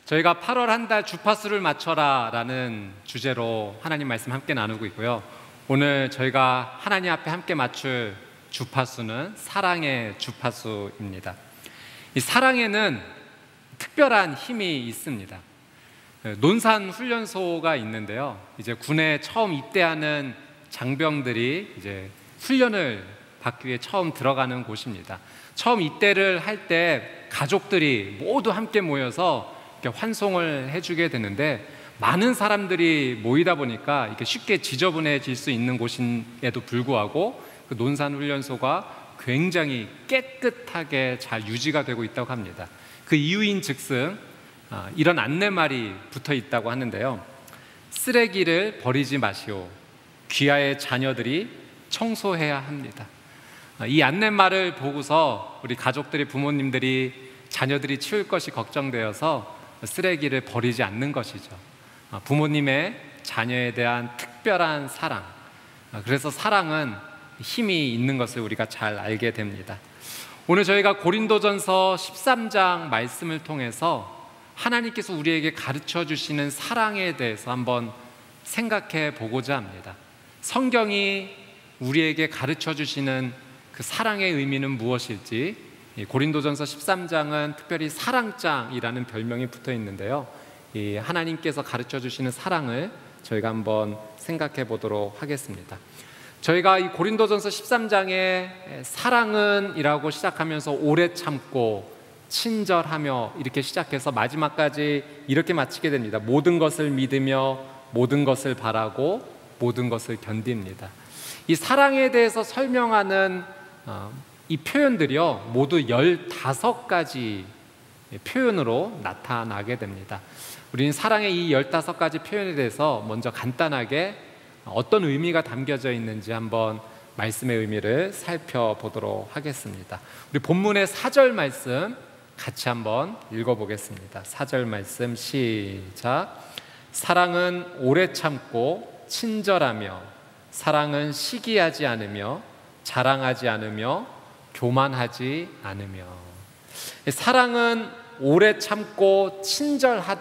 저희가 8월 한 달 주파수를 맞춰라 라는 주제로 하나님 말씀 함께 나누고 있고요. 오늘 저희가 하나님 앞에 함께 맞출 주파수는 사랑의 주파수입니다. 이 사랑에는 특별한 힘이 있습니다. 논산 훈련소가 있는데요. 이제 군에 처음 입대하는 장병들이 이제 훈련을 받기 위해 처음 들어가는 곳입니다. 처음 입대를 할 때 가족들이 모두 함께 모여서 이렇게 환송을 해주게 되는데, 많은 사람들이 모이다 보니까 이렇게 쉽게 지저분해질 수 있는 곳임에도 불구하고 그 논산 훈련소가 굉장히 깨끗하게 잘 유지가 되고 있다고 합니다. 그 이유인 즉슨 이런 안내말이 붙어 있다고 하는데요. 쓰레기를 버리지 마시오. 귀하의 자녀들이 청소해야 합니다. 이 안내말을 보고서 우리 가족들이, 부모님들이 자녀들이 치울 것이 걱정되어서 쓰레기를 버리지 않는 것이죠. 부모님의 자녀에 대한 특별한 사랑, 그래서 사랑은 힘이 있는 것을 우리가 잘 알게 됩니다. 오늘 저희가 고린도전서 13장 말씀을 통해서 하나님께서 우리에게 가르쳐 주시는 사랑에 대해서 한번 생각해 보고자 합니다. 성경이 우리에게 가르쳐 주시는 그 사랑의 의미는 무엇일지, 고린도전서 13장은 특별히 사랑장이라는 별명이 붙어 있는데요. 이 하나님께서 가르쳐 주시는 사랑을 저희가 한번 생각해 보도록 하겠습니다. 저희가 이 고린도전서 13장에 사랑은 이라고 시작하면서 오래 참고 친절하며 이렇게 시작해서 마지막까지 이렇게 마치게 됩니다. 모든 것을 믿으며 모든 것을 바라고 모든 것을 견딥니다. 이 사랑에 대해서 설명하는 이 표현들이요, 모두 15가지 표현으로 나타나게 됩니다. 우리는 사랑의 이 15가지 표현에 대해서 먼저 간단하게 어떤 의미가 담겨져 있는지 한번 말씀의 의미를 살펴보도록 하겠습니다. 우리 본문의 4절 말씀 같이 한번 읽어보겠습니다. 4절 말씀 시작. 사랑은 오래 참고 친절하며, 사랑은 시기하지 않으며, 자랑하지 않으며, 교만하지 않으며. 사랑은 오래 참고 친절하다라고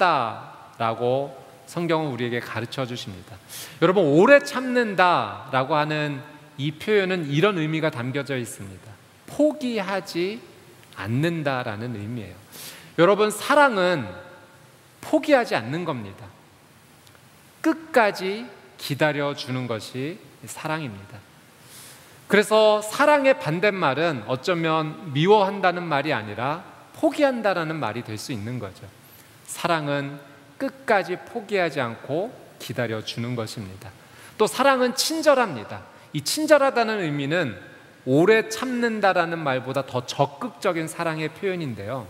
성경은 우리에게 가르쳐 주십니다. 여러분, 오래 참는다라고 하는 이 표현은 이런 의미가 담겨져 있습니다. 포기하지 않는다라는 의미예요. 여러분, 사랑은 포기하지 않는 겁니다. 끝까지 기다려주는 것이 사랑입니다. 그래서 사랑의 반대말은 어쩌면 미워한다는 말이 아니라 포기한다라는 말이 될 수 있는 거죠. 사랑은 끝까지 포기하지 않고 기다려주는 것입니다. 또 사랑은 친절합니다. 이 친절하다는 의미는 오래 참는다라는 말보다 더 적극적인 사랑의 표현인데요.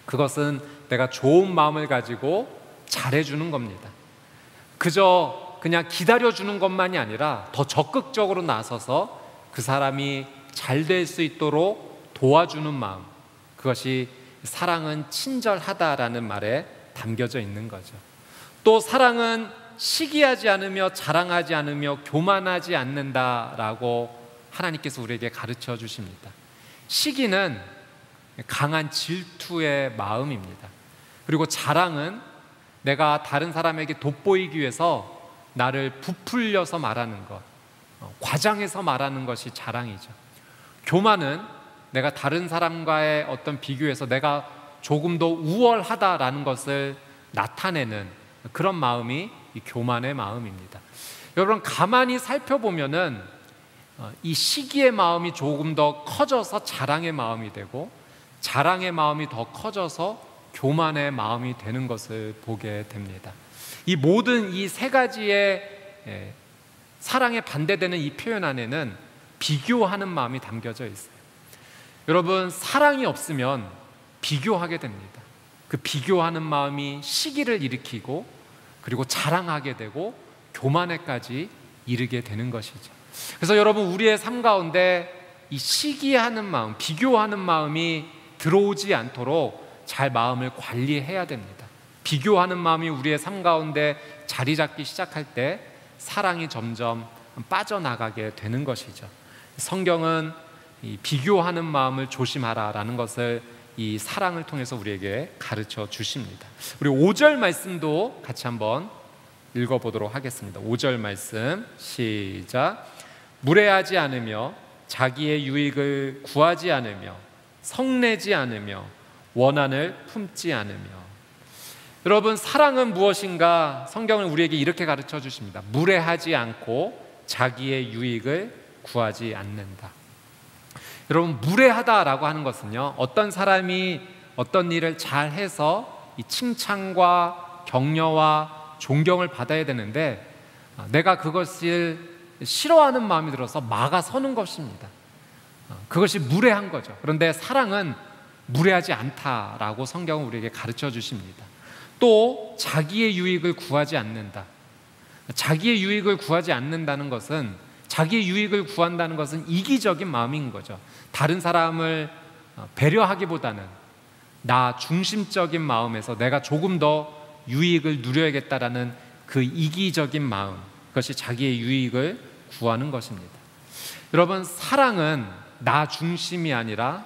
그것은 내가 좋은 마음을 가지고 잘해주는 겁니다. 그냥 기다려주는 것만이 아니라 더 적극적으로 나서서 그 사람이 잘 될 수 있도록 도와주는 마음, 그것이 사랑은 친절하다라는 말에 담겨져 있는 거죠. 또 사랑은 시기하지 않으며, 자랑하지 않으며, 교만하지 않는다라고 하나님께서 우리에게 가르쳐 주십니다. 시기는 강한 질투의 마음입니다. 그리고 자랑은 내가 다른 사람에게 돋보이기 위해서 나를 부풀려서 말하는 것, 과장해서 말하는 것이 자랑이죠. 교만은 내가 다른 사람과의 어떤 비교에서 내가 조금 더 우월하다라는 것을 나타내는 그런 마음이 이 교만의 마음입니다. 여러분, 가만히 살펴보면은 이 시기의 마음이 조금 더 커져서 자랑의 마음이 되고, 자랑의 마음이 더 커져서 교만의 마음이 되는 것을 보게 됩니다. 이 모든 이 세 가지의 사랑에 반대되는 이 표현 안에는 비교하는 마음이 담겨져 있어요. 여러분, 사랑이 없으면 비교하게 됩니다. 그 비교하는 마음이 시기를 일으키고, 그리고 자랑하게 되고 교만에까지 이르게 되는 것이죠. 그래서 여러분, 우리의 삶 가운데 이 시기하는 마음, 비교하는 마음이 들어오지 않도록 잘 마음을 관리해야 됩니다. 비교하는 마음이 우리의 삶 가운데 자리 잡기 시작할 때 사랑이 점점 빠져나가게 되는 것이죠. 성경은 이 비교하는 마음을 조심하라라는 것을 이 사랑을 통해서 우리에게 가르쳐 주십니다. 우리 5절 말씀도 같이 한번 읽어보도록 하겠습니다. 5절 말씀 시작. 무례하지 않으며 자기의 유익을 구하지 않으며 성내지 않으며 원한을 품지 않으며. 여러분, 사랑은 무엇인가? 성경은 우리에게 이렇게 가르쳐 주십니다. 무례하지 않고 자기의 유익을 구하지 않는다. 여러분, 무례하다라고 하는 것은요, 어떤 사람이 어떤 일을 잘해서 이 칭찬과 격려와 존경을 받아야 되는데 내가 그것을 싫어하는 마음이 들어서 막아서는 것입니다. 그것이 무례한 거죠. 그런데 사랑은 무례하지 않다라고 성경은 우리에게 가르쳐 주십니다. 또 자기의 유익을 구하지 않는다. 자기의 유익을 구하지 않는다는 것은, 자기의 유익을 구한다는 것은 이기적인 마음인 거죠. 다른 사람을 배려하기보다는 나 중심적인 마음에서 내가 조금 더 유익을 누려야겠다라는 그 이기적인 마음, 그것이 자기의 유익을 구하는 것입니다. 여러분, 사랑은 나 중심이 아니라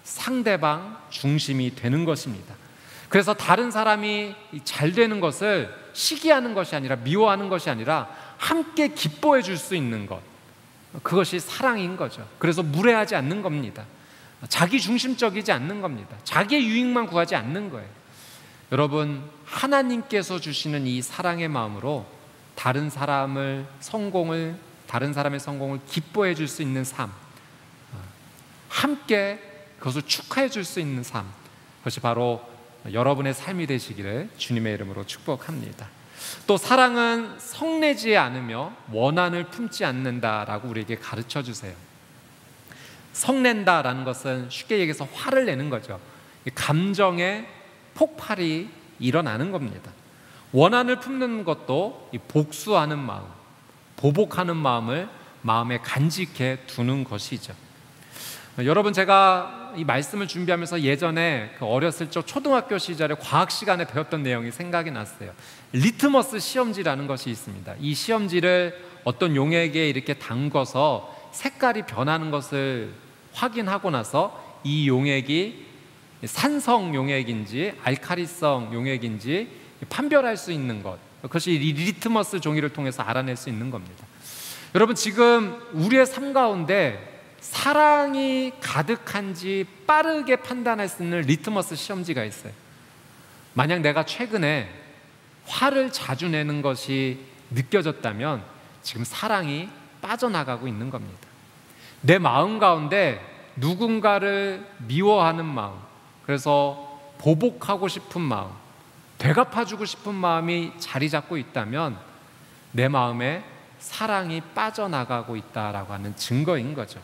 상대방 중심이 되는 것입니다. 그래서 다른 사람이 잘 되는 것을 시기하는 것이 아니라, 미워하는 것이 아니라 함께 기뻐해 줄 수 있는 것, 그것이 사랑인 거죠. 그래서 무례하지 않는 겁니다. 자기 중심적이지 않는 겁니다. 자기의 유익만 구하지 않는 거예요. 여러분, 하나님께서 주시는 이 사랑의 마음으로 다른 사람의 성공을 기뻐해 줄 수 있는 삶, 함께 그것을 축하해 줄 수 있는 삶, 그것이 바로 여러분의 삶이 되시기를 주님의 이름으로 축복합니다. 또 사랑은 성내지 않으며 원한을 품지 않는다라고 우리에게 가르쳐 주세요. 성낸다라는 것은 쉽게 얘기해서 화를 내는 거죠. 감정의 폭발이 일어나는 겁니다. 원한을 품는 것도 복수하는 마음, 보복하는 마음을 마음에 간직해 두는 것이죠. 여러분, 제가 이 말씀을 준비하면서 예전에 어렸을 적 초등학교 시절에 과학 시간에 배웠던 내용이 생각이 났어요. 리트머스 시험지라는 것이 있습니다. 이 시험지를 어떤 용액에 이렇게 담궈서 색깔이 변하는 것을 확인하고 나서 이 용액이 산성 용액인지 알칼리성 용액인지 판별할 수 있는 것, 그것이 이 리트머스 종이를 통해서 알아낼 수 있는 겁니다. 여러분, 지금 우리의 삶 가운데 사랑이 가득한지 빠르게 판단할 수 있는 리트머스 시험지가 있어요. 만약 내가 최근에 화를 자주 내는 것이 느껴졌다면 지금 사랑이 빠져나가고 있는 겁니다. 내 마음 가운데 누군가를 미워하는 마음, 그래서 보복하고 싶은 마음, 되갚아주고 싶은 마음이 자리 잡고 있다면 내 마음에 사랑이 빠져나가고 있다라고 하는 증거인 거죠.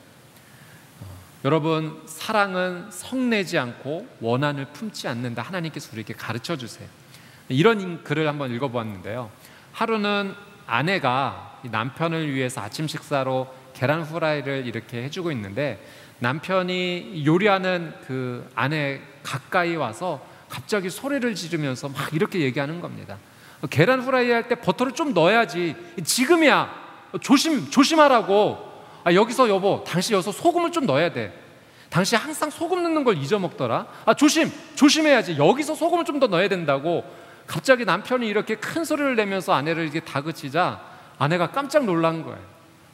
여러분, 사랑은 성내지 않고 원한을 품지 않는다. 하나님께서 우리에게 가르쳐 주세요. 이런 글을 한번 읽어보았는데요. 하루는 아내가 남편을 위해서 아침 식사로 계란 후라이를 이렇게 해주고 있는데 남편이 요리하는 그 아내 가까이 와서 갑자기 소리를 지르면서 막 이렇게 얘기하는 겁니다. 계란 후라이 할 때 버터를 좀 넣어야지. 지금이야. 조심하라고. 여기서 여보, 당신 여기서 소금을 좀 넣어야 돼. 당신 항상 소금 넣는 걸 잊어먹더라. 조심해야지. 여기서 소금을 좀 더 넣어야 된다고. 갑자기 남편이 이렇게 큰 소리를 내면서 아내를 이렇게 다그치자 아내가 깜짝 놀란 거예요.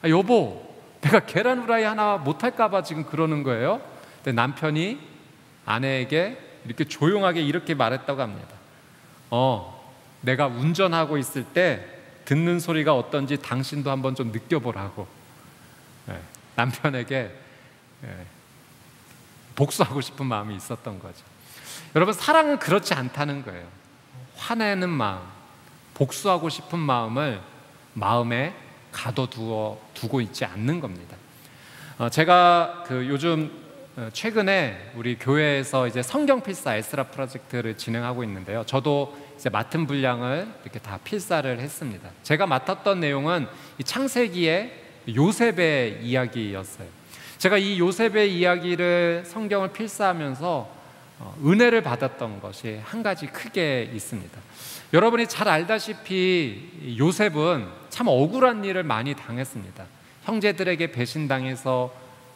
여보, 내가 계란 후라이 하나 못할까 봐 지금 그러는 거예요. 근데 남편이 아내에게 이렇게 조용하게 이렇게 말했다고 합니다. 내가 운전하고 있을 때 듣는 소리가 어떤지 당신도 한번 좀 느껴보라고. 남편에게 복수하고 싶은 마음이 있었던 거죠. 여러분, 사랑은 그렇지 않다는 거예요. 화내는 마음, 복수하고 싶은 마음을 마음에 가둬두고 있지 않는 겁니다. 제가 요즘 최근에 우리 교회에서 이제 성경 필사 에스라 프로젝트를 진행하고 있는데요. 저도 이제 맡은 분량을 이렇게 다 필사를 했습니다. 제가 맡았던 내용은 이 창세기의 요셉의 이야기였어요. 제가 이 요셉의 이야기를 성경을 필사하면서 은혜를 받았던 것이 한 가지 크게 있습니다. 여러분이 잘 알다시피 요셉은 참 억울한 일을 많이 당했습니다. 형제들에게 배신당해서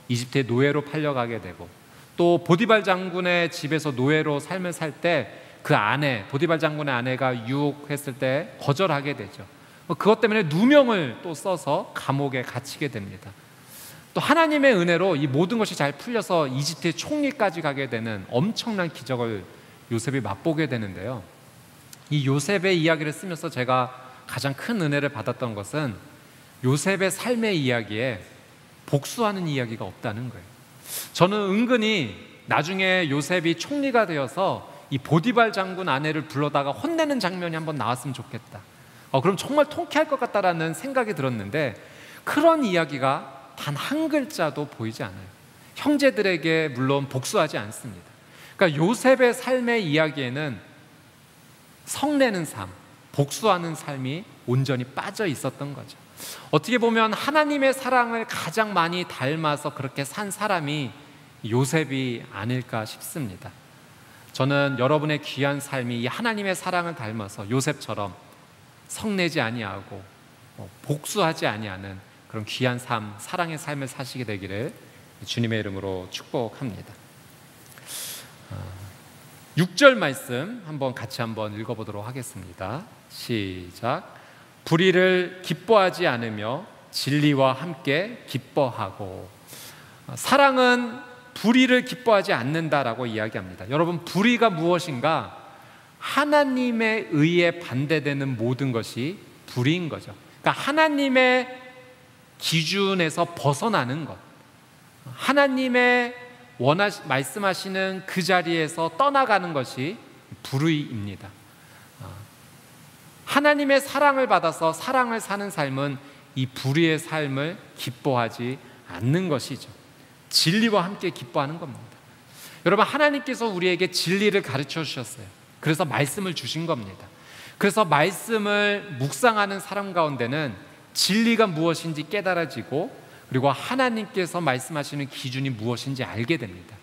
이집트의 노예로 팔려가게 되고 또 보디발 장군의 집에서 노예로 삶을 살 때 그 아내, 보디발 장군의 아내가 유혹했을 때 거절하게 되죠. 그것 때문에 누명을 또 써서 감옥에 갇히게 됩니다. 또 하나님의 은혜로 이 모든 것이 잘 풀려서 이집트의 총리까지 가게 되는 엄청난 기적을 요셉이 맛보게 되는데요. 이 요셉의 이야기를 쓰면서 제가 가장 큰 은혜를 받았던 것은 요셉의 삶의 이야기에 복수하는 이야기가 없다는 거예요. 저는 은근히 나중에 요셉이 총리가 되어서 이 보디발 장군 아내를 불러다가 혼내는 장면이 한번 나왔으면 좋겠다. 그럼 정말 통쾌할 것 같다라는 생각이 들었는데 그런 이야기가 단 한 글자도 보이지 않아요. 형제들에게 물론 복수하지 않습니다. 그러니까 요셉의 삶의 이야기에는 성내는 삶, 복수하는 삶이 온전히 빠져 있었던 거죠. 어떻게 보면 하나님의 사랑을 가장 많이 닮아서 그렇게 산 사람이 요셉이 아닐까 싶습니다. 저는 여러분의 귀한 삶이 이 하나님의 사랑을 닮아서 요셉처럼 성내지 아니하고 복수하지 아니하는 그런 귀한 삶, 사랑의 삶을 사시게 되기를 주님의 이름으로 축복합니다. 6절 말씀 같이 한번 읽어보도록 하겠습니다. 시작. 불의를 기뻐하지 않으며 진리와 함께 기뻐하고. 사랑은 불의를 기뻐하지 않는다라고 이야기합니다. 여러분, 불의가 무엇인가? 하나님의 의에 반대되는 모든 것이 불의인 거죠. 그러니까 하나님의 기준에서 벗어나는 것, 하나님의 말씀하시는 그 자리에서 떠나가는 것이 불의입니다. 하나님의 사랑을 받아서 사랑을 사는 삶은 이 불의의 삶을 기뻐하지 않는 것이죠. 진리와 함께 기뻐하는 겁니다. 여러분, 하나님께서 우리에게 진리를 가르쳐 주셨어요. 그래서 말씀을 주신 겁니다. 그래서 말씀을 묵상하는 사람 가운데는 진리가 무엇인지 깨달아지고, 그리고 하나님께서 말씀하시는 기준이 무엇인지 알게 됩니다.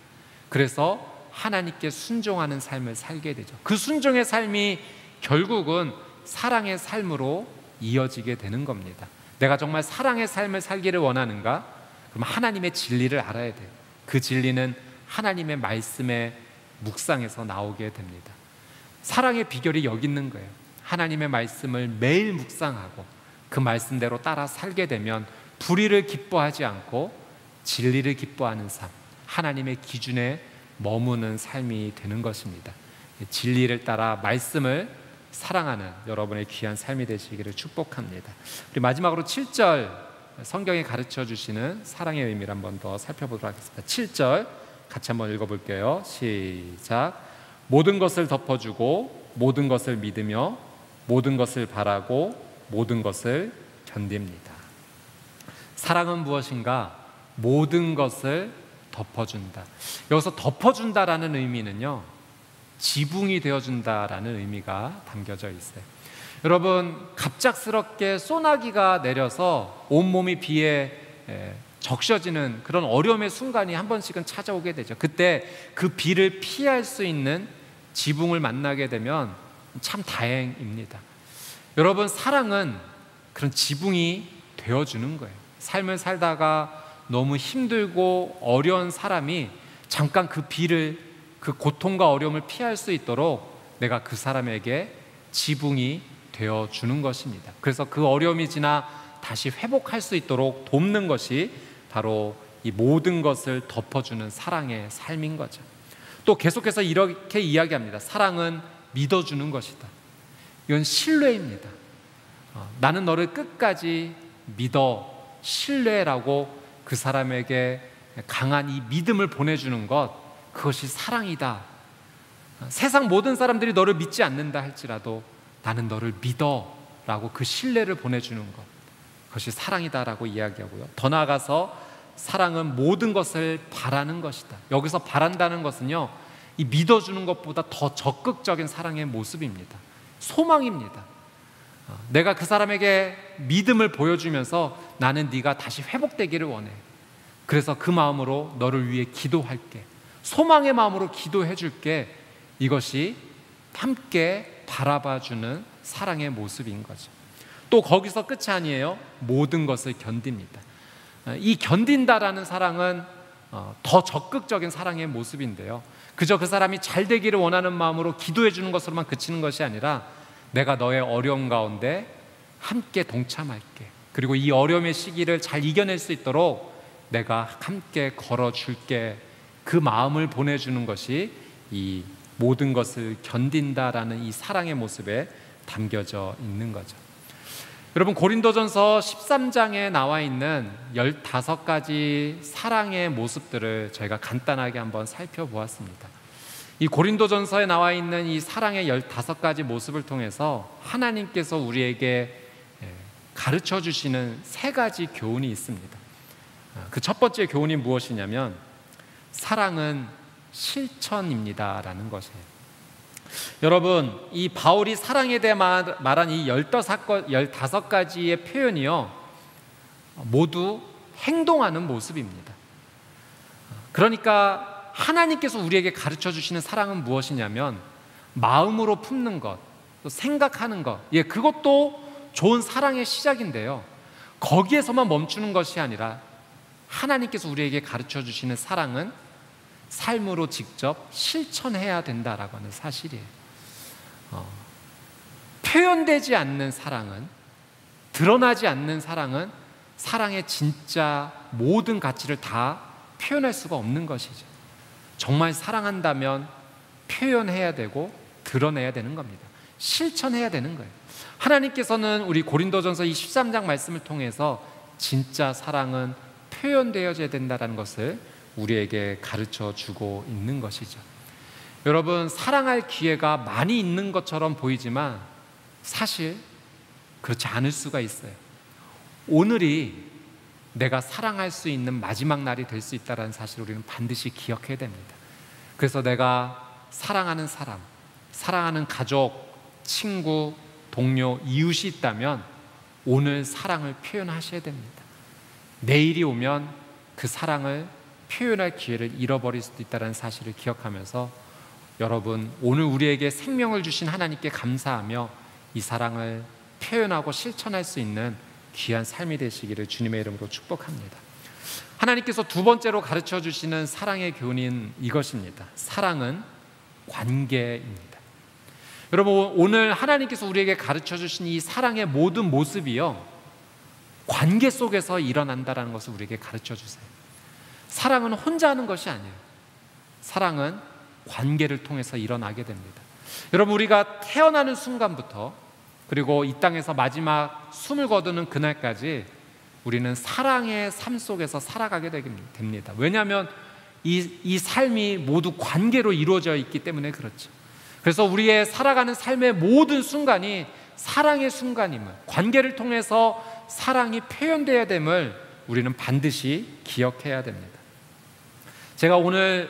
그래서 하나님께 순종하는 삶을 살게 되죠. 그 순종의 삶이 결국은 사랑의 삶으로 이어지게 되는 겁니다. 내가 정말 사랑의 삶을 살기를 원하는가? 그럼 하나님의 진리를 알아야 돼요. 그 진리는 하나님의 말씀의 묵상에서 나오게 됩니다. 사랑의 비결이 여기 있는 거예요. 하나님의 말씀을 매일 묵상하고 그 말씀대로 따라 살게 되면 불의를 기뻐하지 않고 진리를 기뻐하는 삶, 하나님의 기준에 머무는 삶이 되는 것입니다. 진리를 따라 말씀을 사랑하는 여러분의 귀한 삶이 되시기를 축복합니다. 우리 마지막으로 7절 성경이 가르쳐 주시는 사랑의 의미를 한번 더 살펴보도록 하겠습니다. 7절 같이 한번 읽어볼게요. 시작. 모든 것을 덮어주고 모든 것을 믿으며 모든 것을 바라고 모든 것을 견딥니다. 사랑은 무엇인가? 모든 것을 덮어준다. 여기서 덮어준다라는 의미는요, 지붕이 되어준다라는 의미가 담겨져 있어요. 여러분, 갑작스럽게 소나기가 내려서 온몸이 비에 적셔지는 그런 어려움의 순간이 한 번씩은 찾아오게 되죠. 그때 그 비를 피할 수 있는 지붕을 만나게 되면 참 다행입니다. 여러분, 사랑은 그런 지붕이 되어주는 거예요. 삶을 살다가 너무 힘들고 어려운 사람이 잠깐 그 비를, 그 고통과 어려움을 피할 수 있도록 내가 그 사람에게 지붕이 되어주는 것입니다. 그래서 그 어려움이 지나 다시 회복할 수 있도록 돕는 것이 바로 이 모든 것을 덮어주는 사랑의 삶인 거죠. 또 계속해서 이렇게 이야기합니다. 사랑은 믿어주는 것이다. 이건 신뢰입니다. 나는 너를 끝까지 믿어, 신뢰라고 그 사람에게 강한 이 믿음을 보내주는 것, 그것이 사랑이다. 세상 모든 사람들이 너를 믿지 않는다 할지라도 나는 너를 믿어 라고 그 신뢰를 보내주는 것, 그것이 사랑이다라고 이야기하고요. 더 나아가서 사랑은 모든 것을 바라는 것이다. 여기서 바란다는 것은요, 이 믿어주는 것보다 더 적극적인 사랑의 모습입니다. 소망입니다. 내가 그 사람에게 믿음을 보여주면서 나는 네가 다시 회복되기를 원해. 그래서 그 마음으로 너를 위해 기도할게. 소망의 마음으로 기도해 줄게. 이것이 함께 바라봐주는 사랑의 모습인 거죠. 또 거기서 끝이 아니에요. 모든 것을 견딥니다. 이 견딘다라는 사랑은 더 적극적인 사랑의 모습인데요. 그저 그 사람이 잘 되기를 원하는 마음으로 기도해 주는 것으로만 그치는 것이 아니라 내가 너의 어려움 가운데 함께 동참할게. 그리고 이 어려움의 시기를 잘 이겨낼 수 있도록 내가 함께 걸어줄게. 그 마음을 보내주는 것이 이 모든 것을 견딘다라는 이 사랑의 모습에 담겨져 있는 거죠. 여러분, 고린도전서 13장에 나와 있는 15가지 사랑의 모습들을 저희가 간단하게 한번 살펴보았습니다. 이 고린도전서에 나와 있는 이 사랑의 15가지 모습을 통해서 하나님께서 우리에게 가르쳐 주시는 3가지 교훈이 있습니다. 그 첫 번째 교훈이 무엇이냐면 사랑은 실천입니다라는 것이에요. 여러분, 이 바울이 사랑에 대해 말한 이 15가지의 표현이요, 모두 행동하는 모습입니다. 그러니까 하나님께서 우리에게 가르쳐 주시는 사랑은 무엇이냐면 마음으로 품는 것, 또 생각하는 것, 그것도 좋은 사랑의 시작인데요, 거기에서만 멈추는 것이 아니라 하나님께서 우리에게 가르쳐 주시는 사랑은 삶으로 직접 실천해야 된다라고 하는 사실이에요. 표현되지 않는 사랑은, 드러나지 않는 사랑은 사랑의 진짜 모든 가치를 다 표현할 수가 없는 것이죠. 정말 사랑한다면 표현해야 되고 드러내야 되는 겁니다. 실천해야 되는 거예요. 하나님께서는 우리 고린도전서 이 13장 말씀을 통해서 진짜 사랑은 표현되어져야 된다는 것을 우리에게 가르쳐 주고 있는 것이죠. 여러분, 사랑할 기회가 많이 있는 것처럼 보이지만 사실 그렇지 않을 수가 있어요. 오늘이 내가 사랑할 수 있는 마지막 날이 될 수 있다는 사실을 우리는 반드시 기억해야 됩니다. 그래서 내가 사랑하는 사람, 사랑하는 가족, 친구, 동료, 이웃이 있다면 오늘 사랑을 표현하셔야 됩니다. 내일이 오면 그 사랑을 표현할 기회를 잃어버릴 수도 있다는 사실을 기억하면서 여러분, 오늘 우리에게 생명을 주신 하나님께 감사하며 이 사랑을 표현하고 실천할 수 있는 귀한 삶이 되시기를 주님의 이름으로 축복합니다. 하나님께서 두 번째로 가르쳐 주시는 사랑의 교훈인 이것입니다. 사랑은 관계입니다. 여러분, 오늘 하나님께서 우리에게 가르쳐 주신 이 사랑의 모든 모습이요, 관계 속에서 일어난다는 것을 우리에게 가르쳐 주세요. 사랑은 혼자 하는 것이 아니에요. 사랑은 관계를 통해서 일어나게 됩니다. 여러분, 우리가 태어나는 순간부터 그리고 이 땅에서 마지막 숨을 거두는 그날까지 우리는 사랑의 삶 속에서 살아가게 됩니다. 왜냐하면 이 삶이 모두 관계로 이루어져 있기 때문에 그렇죠. 그래서 우리의 살아가는 삶의 모든 순간이 사랑의 순간임을, 관계를 통해서 사랑이 표현되어야 됨을 우리는 반드시 기억해야 됩니다. 제가 오늘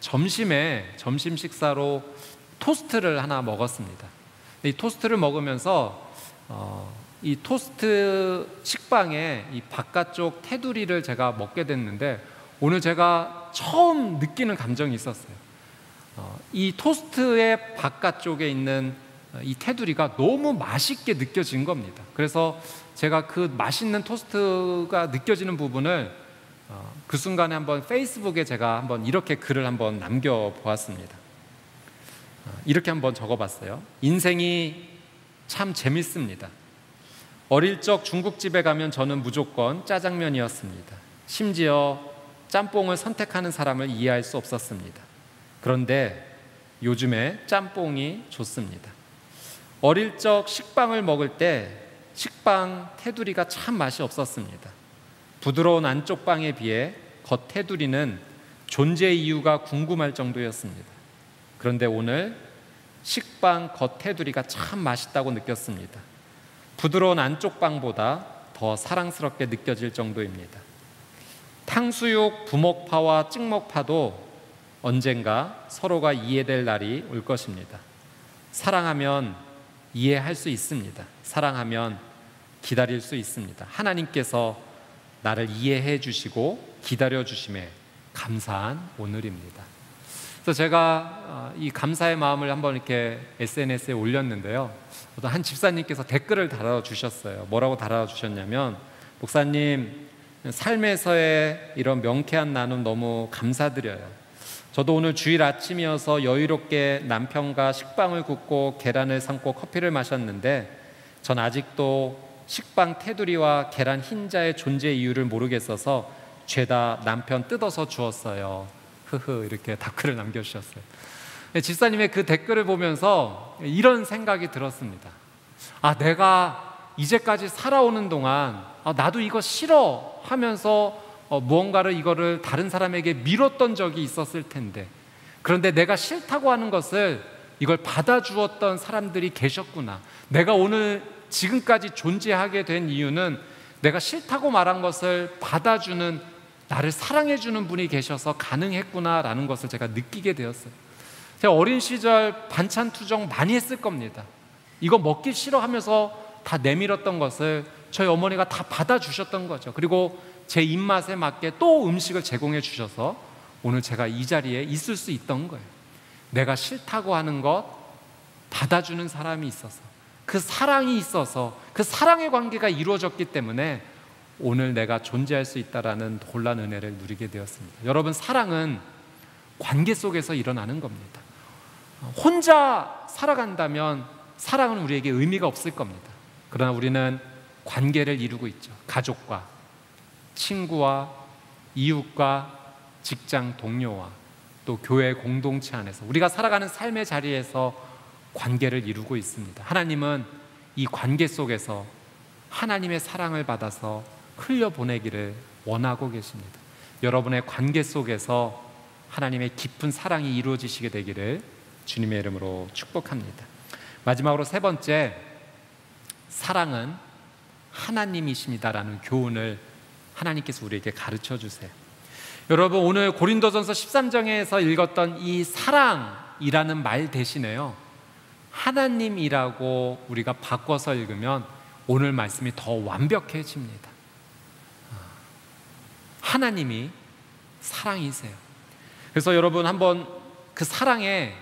점심에 점심 식사로 토스트를 하나 먹었습니다. 이 토스트를 먹으면서 이 토스트 식빵의 이 바깥쪽 테두리를 제가 먹게 됐는데 오늘 제가 처음 느끼는 감정이 있었어요. 이 토스트의 바깥쪽에 있는 이 테두리가 너무 맛있게 느껴진 겁니다. 그래서 제가 그 맛있는 토스트가 느껴지는 부분을 그 순간에 한번 페이스북에 제가 한번 이렇게 글을 한번 남겨보았습니다. 이렇게 한번 적어봤어요. 인생이 참 재밌습니다. 어릴 적 중국집에 가면 저는 무조건 짜장면이었습니다. 심지어 짬뽕을 선택하는 사람을 이해할 수 없었습니다. 그런데 요즘에 짬뽕이 좋습니다. 어릴 적 식빵을 먹을 때 식빵 테두리가 참 맛이 없었습니다. 부드러운 안쪽 빵에 비해 겉 테두리는 존재 이유가 궁금할 정도였습니다. 그런데 오늘 식빵 겉 테두리가 참 맛있다고 느꼈습니다. 부드러운 안쪽 빵보다 더 사랑스럽게 느껴질 정도입니다. 탕수육, 부먹파와 찍먹파도 언젠가 서로가 이해될 날이 올 것입니다. 사랑하면 이해할 수 있습니다. 사랑하면 기다릴 수 있습니다. 하나님께서 나를 이해해 주시고 기다려 주심에 감사한 오늘입니다. 그래서 제가 이 감사의 마음을 한번 이렇게 SNS에 올렸는데요. 어떤 한 집사님께서 댓글을 달아주셨어요. 뭐라고 달아주셨냐면, 목사님, 삶에서의 이런 명쾌한 나눔 너무 감사드려요. 저도 오늘 주일 아침이어서 여유롭게 남편과 식빵을 굽고 계란을 삶고 커피를 마셨는데 전 아직도 식빵 테두리와 계란 흰자의 존재 이유를 모르겠어서 죄다 남편 뜯어서 주었어요. 흐흐, 이렇게 댓글을 남겨주셨어요. 집사님의 그 댓글을 보면서 이런 생각이 들었습니다. 내가 이제까지 살아오는 동안 나도 이거 싫어 하면서 무언가를 이거를 다른 사람에게 미뤘던 적이 있었을 텐데, 그런데 내가 싫다고 하는 것을 이걸 받아주었던 사람들이 계셨구나. 내가 오늘 지금까지 존재하게 된 이유는 내가 싫다고 말한 것을 받아주는, 나를 사랑해주는 분이 계셔서 가능했구나라는 것을 제가 느끼게 되었어요. 제가 어린 시절 반찬 투정 많이 했을 겁니다. 이거 먹기 싫어하면서 다 내밀었던 것을 저희 어머니가 다 받아주셨던 거죠. 그리고 제 입맛에 맞게 또 음식을 제공해 주셔서 오늘 제가 이 자리에 있을 수 있던 거예요. 내가 싫다고 하는 것 받아주는 사람이 있어서, 그 사랑이 있어서, 그 사랑의 관계가 이루어졌기 때문에 오늘 내가 존재할 수 있다라는 놀라운 은혜를 누리게 되었습니다. 여러분, 사랑은 관계 속에서 일어나는 겁니다. 혼자 살아간다면 사랑은 우리에게 의미가 없을 겁니다. 그러나 우리는 관계를 이루고 있죠. 가족과, 친구와, 이웃과, 직장 동료와, 또 교회 공동체 안에서 우리가 살아가는 삶의 자리에서 관계를 이루고 있습니다. 하나님은 이 관계 속에서 하나님의 사랑을 받아서 흘려보내기를 원하고 계십니다. 여러분의 관계 속에서 하나님의 깊은 사랑이 이루어지시게 되기를 주님의 이름으로 축복합니다. 마지막으로 세 번째, 사랑은 하나님이십니다라는 교훈을 하나님께서 우리에게 가르쳐 주세요. 여러분, 오늘 고린도전서 13장에서 읽었던 이 사랑이라는 말 대신에요, 하나님이라고 우리가 바꿔서 읽으면 오늘 말씀이 더 완벽해집니다. 하나님이 사랑이세요. 그래서 여러분, 한번 그 사랑에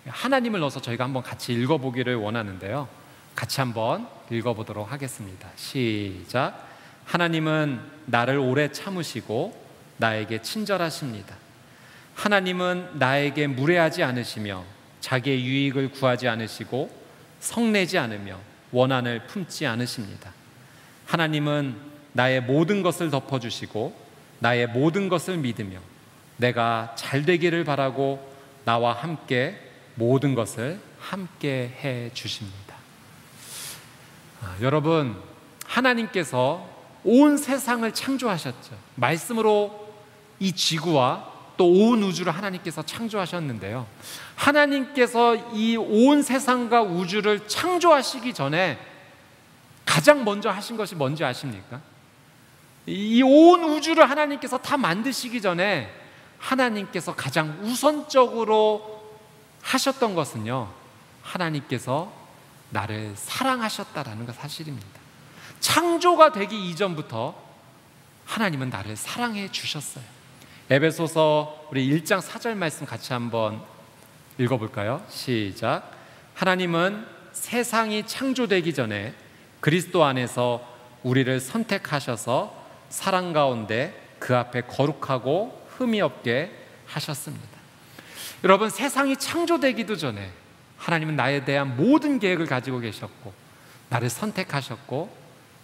하나님을 넣어서 저희가 한번 같이 읽어보기를 원하는데요, 같이 한번 읽어보도록 하겠습니다. 시작. 하나님은 나를 오래 참으시고 나에게 친절하십니다. 하나님은 나에게 무례하지 않으시며 자기의 유익을 구하지 않으시고 성내지 않으며 원한을 품지 않으십니다. 하나님은 나의 모든 것을 덮어주시고 나의 모든 것을 믿으며 내가 잘 되기를 바라고 나와 함께 모든 것을 함께 해 주십니다. 여러분, 하나님께서 온 세상을 창조하셨죠. 말씀으로 이 지구와 또 온 우주를 하나님께서 창조하셨는데요, 하나님께서 이 온 세상과 우주를 창조하시기 전에 가장 먼저 하신 것이 뭔지 아십니까? 이 온 우주를 하나님께서 다 만드시기 전에 하나님께서 가장 우선적으로 하셨던 것은요, 하나님께서 나를 사랑하셨다라는 것 사실입니다. 창조가 되기 이전부터 하나님은 나를 사랑해 주셨어요. 에베소서 우리 1장 4절 말씀 같이 한번 읽어볼까요? 시작. 하나님은 세상이 창조되기 전에 그리스도 안에서 우리를 선택하셔서 사랑 가운데 그 앞에 거룩하고 흠이 없게 하셨습니다. 여러분, 세상이 창조되기도 전에 하나님은 나에 대한 모든 계획을 가지고 계셨고 나를 선택하셨고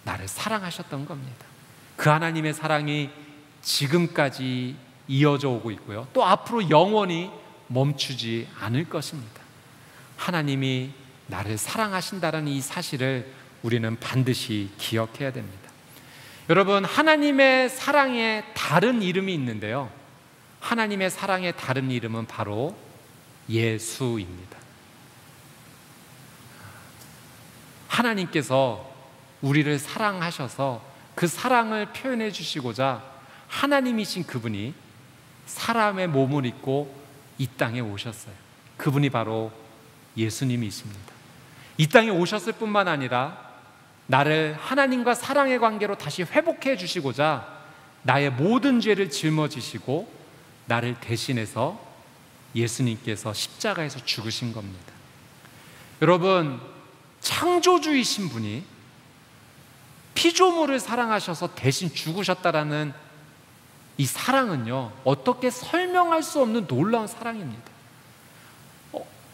나를 사랑하셨던 겁니다. 그 하나님의 사랑이 지금까지 이어져 오고 있고요, 또 앞으로 영원히 멈추지 않을 것입니다. 하나님이 나를 사랑하신다는 이 사실을 우리는 반드시 기억해야 됩니다. 여러분, 하나님의 사랑에 다른 이름이 있는데요, 하나님의 사랑의 다른 이름은 바로 예수입니다. 하나님께서 우리를 사랑하셔서 그 사랑을 표현해 주시고자 하나님이신 그분이 사람의 몸을 입고 이 땅에 오셨어요. 그분이 바로 예수님이십니다. 이 땅에 오셨을 뿐만 아니라 나를 하나님과 사랑의 관계로 다시 회복해 주시고자 나의 모든 죄를 짊어지시고 나를 대신해서 예수님께서 십자가에서 죽으신 겁니다. 여러분, 창조주이신 분이 피조물을 사랑하셔서 대신 죽으셨다라는 이 사랑은요, 어떻게 설명할 수 없는 놀라운 사랑입니다.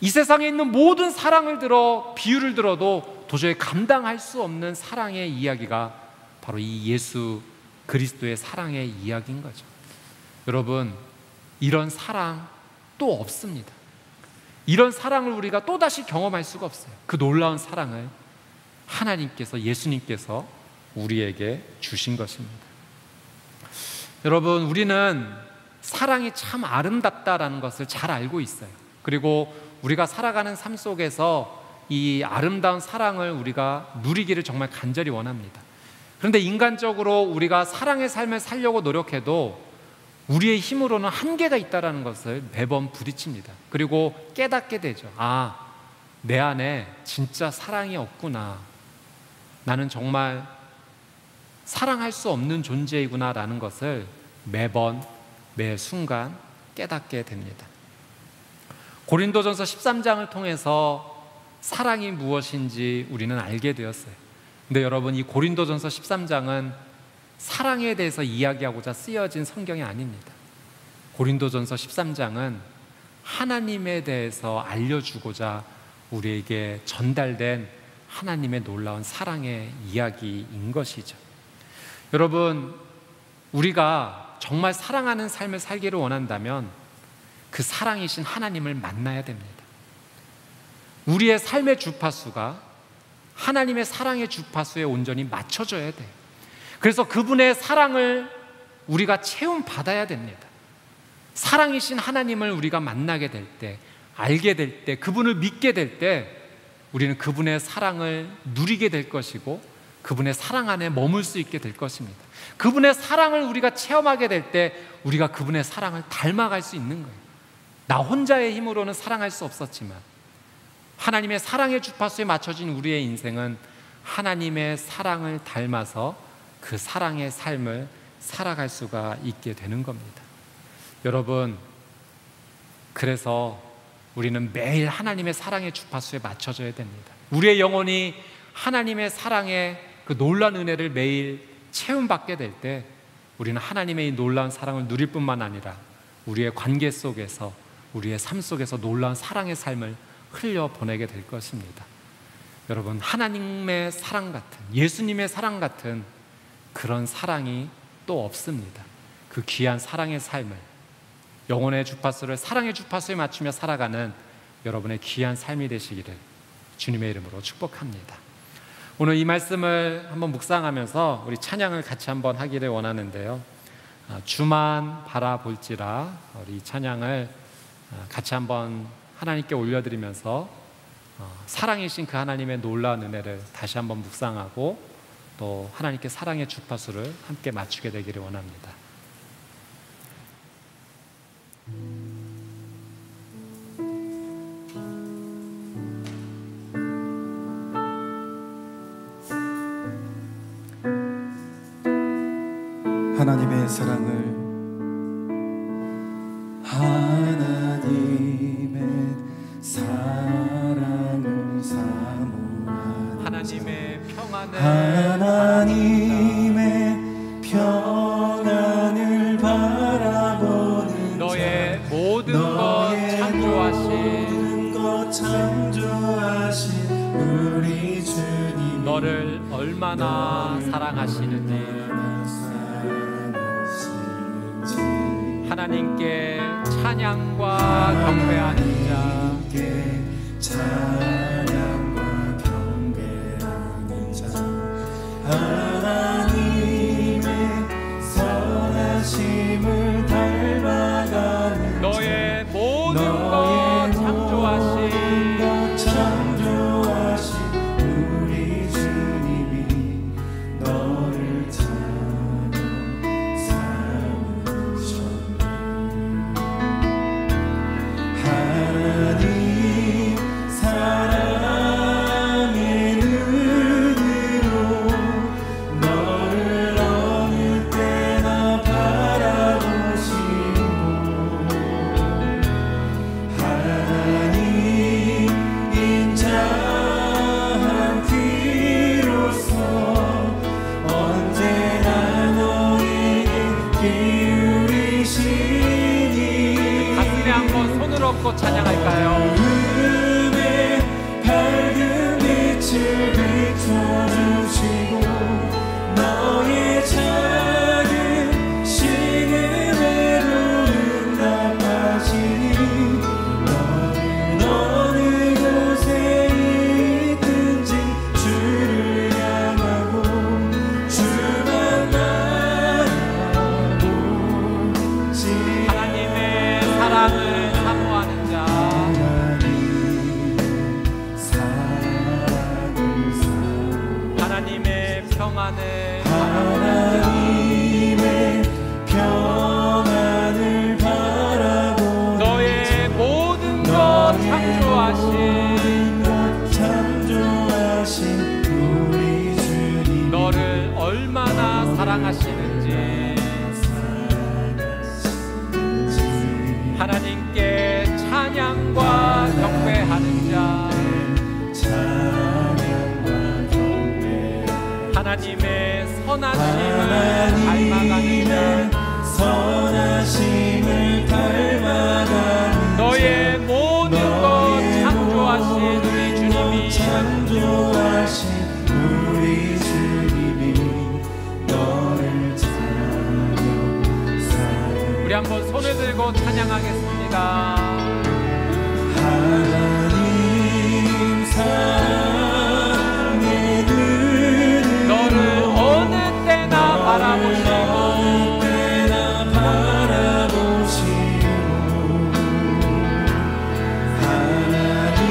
이 세상에 있는 모든 사랑을 들어 비유를 들어도 도저히 감당할 수 없는 사랑의 이야기가 바로 이 예수 그리스도의 사랑의 이야기인 거죠. 여러분, 이런 사랑 또 없습니다. 이런 사랑을 우리가 또다시 경험할 수가 없어요. 그 놀라운 사랑을 하나님께서, 예수님께서 우리에게 주신 것입니다. 여러분, 우리는 사랑이 참 아름답다라는 것을 잘 알고 있어요. 그리고 우리가 살아가는 삶 속에서 이 아름다운 사랑을 우리가 누리기를 정말 간절히 원합니다. 그런데 인간적으로 우리가 사랑의 삶을 살려고 노력해도 우리의 힘으로는 한계가 있다는 것을 매번 부딪힙니다. 그리고 깨닫게 되죠. 아, 내 안에 진짜 사랑이 없구나. 나는 정말 사랑할 수 없는 존재이구나라는 것을 매번, 매 순간 깨닫게 됩니다. 고린도전서 13장을 통해서 사랑이 무엇인지 우리는 알게 되었어요. 근데 여러분, 이 고린도전서 13장은 사랑에 대해서 이야기하고자 쓰여진 성경이 아닙니다. 고린도전서 13장은 하나님에 대해서 알려주고자 우리에게 전달된 하나님의 놀라운 사랑의 이야기인 것이죠. 여러분, 우리가 정말 사랑하는 삶을 살기를 원한다면 그 사랑이신 하나님을 만나야 됩니다. 우리의 삶의 주파수가 하나님의 사랑의 주파수에 온전히 맞춰져야 돼요. 그래서 그분의 사랑을 우리가 체험받아야 됩니다. 사랑이신 하나님을 우리가 만나게 될 때, 알게 될 때, 그분을 믿게 될 때 우리는 그분의 사랑을 누리게 될 것이고 그분의 사랑 안에 머물 수 있게 될 것입니다. 그분의 사랑을 우리가 체험하게 될 때 우리가 그분의 사랑을 닮아갈 수 있는 거예요. 나 혼자의 힘으로는 사랑할 수 없었지만 하나님의 사랑의 주파수에 맞춰진 우리의 인생은 하나님의 사랑을 닮아서 그 사랑의 삶을 살아갈 수가 있게 되는 겁니다. 여러분, 그래서 우리는 매일 하나님의 사랑의 주파수에 맞춰져야 됩니다. 우리의 영혼이 하나님의 사랑의 그 놀라운 은혜를 매일 체험받게 될 때 우리는 하나님의 이 놀라운 사랑을 누릴 뿐만 아니라 우리의 관계 속에서, 우리의 삶 속에서 놀라운 사랑의 삶을 흘려보내게 될 것입니다. 여러분, 하나님의 사랑 같은, 예수님의 사랑 같은 그런 사랑이 또 없습니다. 그 귀한 사랑의 삶을, 영혼의 주파수를 사랑의 주파수에 맞추며 살아가는 여러분의 귀한 삶이 되시기를 주님의 이름으로 축복합니다. 오늘 이 말씀을 한번 묵상하면서 우리 찬양을 같이 한번 하기를 원하는데요. 주만 바라볼지라, 우리 찬양을 같이 한번 하나님께 올려드리면서 사랑이신 그 하나님의 놀라운 은혜를 다시 한번 묵상하고 또 하나님께 사랑의 주파수를 함께 맞추게 되기를 원합니다. 하나님의 사랑을, 하나님의 사랑을 사모하는 하나님의 평안을, 하나님의 평안을 바라보는 너의 모든 것 창조하신 우리 주님, 너를 얼마나 사랑하시는지 하나님께 찬양과 경배하는 자, 찬양과 경배하는 자, 하나님의 선하심을 닮아가는 너의 모든 것 창조하신 우리 주님이 너를 찾아 삼으셨네. 하나님 사랑 들고 찬양할까요? 어둠에 밝은 빛을 비춰주시고 너의 작은 신음에도 응답하시니 너는 어느 곳에 있든지 주를 향하고 주만 바라보지 하나님의 사랑을 사모하는 자, 하나님의 평안을 하나님의 평안을 바라보는 너의 모든 것 창조하신 창조하신 우리 주님 너를 얼마나 사랑하시는지 하나님께 찬양과 경배하는 자, 찬양과 경배 하나님의 선하심을 닮아가는 자, 선하심을 닮아가는 너의 모든 것 창조하신 우리 주님이 창조하신 우리 주님이 너를 찬양하며 우리 한번 손을 들고 찬양하겠습니다. 하나님 사랑의 눈으로 너를 어느 때나 바라보시고 때나 바라보시고 하나님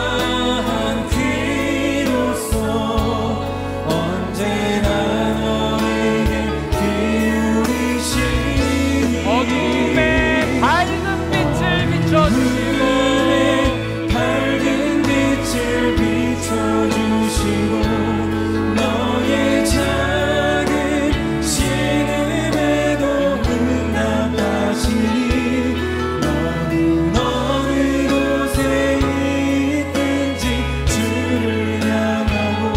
빙자한 귀로서 언제나 너에게 기울이시니 어둠에 밝은 빛을 비춰주시고 밝은 빛을 비춰주시고 너의 작은 신음에도 응답하시니 너는 어느 곳에 있든지 주를 향하고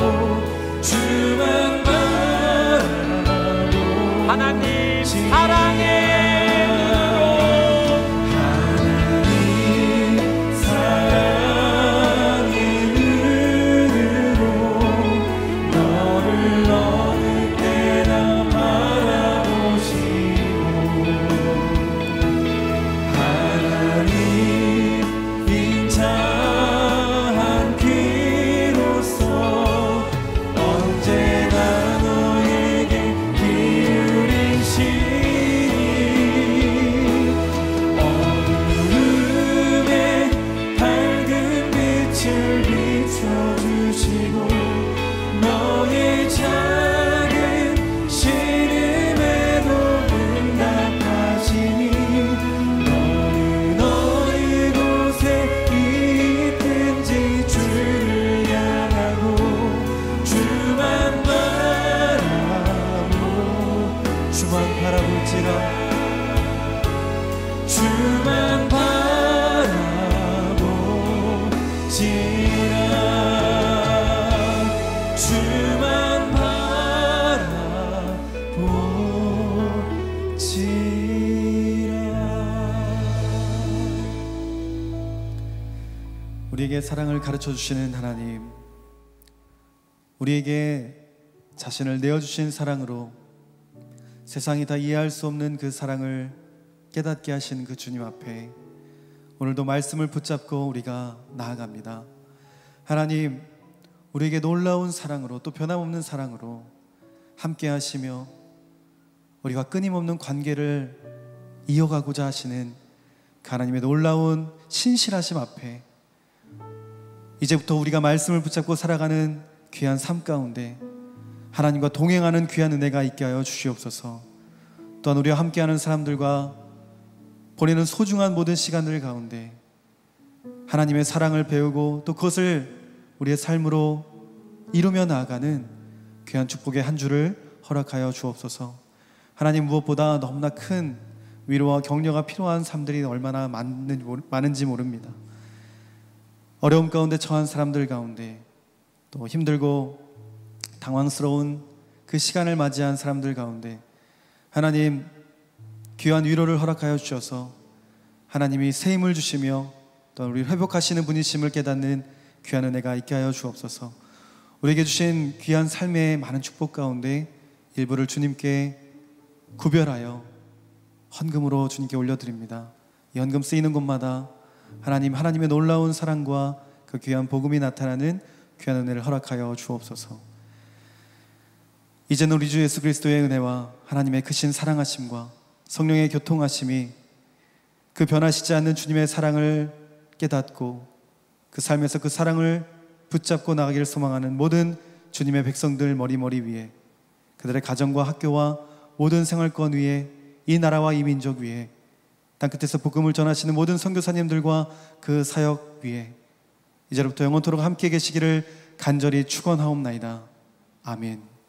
주만 바라보고 하나님 사랑의 눈으로 하나님 사랑의 눈으로 너를 어느 때나 바라보시고 하나님 빙자한 귀로서 언제나 너에게 기울이시니 어둠에 밝은 빛을 비춰주시고 너의 작은 신음에도 응답하시니 너는 어느 곳에 있든지 주를 향하고 주만 바라볼지라 주만 바라볼지라 주만 바라볼지라 우리에게 사랑을 가르쳐 주시는 하나님, 우리에게 자신을 내어주신 사랑으로 세상이 다 이해할 수 없는 그 사랑을 깨닫게 하신 그 주님 앞에 오늘도 말씀을 붙잡고 우리가 나아갑니다. 하나님, 우리에게 놀라운 사랑으로 또 변함없는 사랑으로 함께 하시며 우리가 끊임없는 관계를 이어가고자 하시는 그 하나님의 놀라운 신실하심 앞에 이제부터 우리가 말씀을 붙잡고 살아가는 귀한 삶 가운데 하나님과 동행하는 귀한 은혜가 있게 하여 주시옵소서. 또한 우리와 함께하는 사람들과 보내는 소중한 모든 시간들 가운데 하나님의 사랑을 배우고 또 그것을 우리의 삶으로 이루며 나아가는 귀한 축복의 한 주를 허락하여 주옵소서. 하나님, 무엇보다 너무나 큰 위로와 격려가 필요한 삶들이 얼마나 많은지 모릅니다. 어려움 가운데 처한 사람들 가운데 또 힘들고 당황스러운 그 시간을 맞이한 사람들 가운데 하나님 귀한 위로를 허락하여 주셔서 하나님이 새 힘을 주시며 또 우리 회복하시는 분이심을 깨닫는 귀한 은혜가 있게 하여 주옵소서. 우리에게 주신 귀한 삶의 많은 축복 가운데 일부를 주님께 구별하여 헌금으로 주님께 올려드립니다. 이 헌금 쓰이는 곳마다 하나님의 놀라운 사랑과 그 귀한 복음이 나타나는 귀한 은혜를 허락하여 주옵소서. 이제는 우리 주 예수 그리스도의 은혜와 하나님의 크신 사랑하심과 성령의 교통하심이 그 변하시지 않는 주님의 사랑을 깨닫고 그 삶에서 그 사랑을 붙잡고 나가기를 소망하는 모든 주님의 백성들 머리머리 위에, 그들의 가정과 학교와 모든 생활권 위에, 이 나라와 이 민족 위에, 땅끝에서 복음을 전하시는 모든 선교사님들과 그 사역 위에 이제로부터 영원토록 함께 계시기를 간절히 축원하옵나이다. 아멘.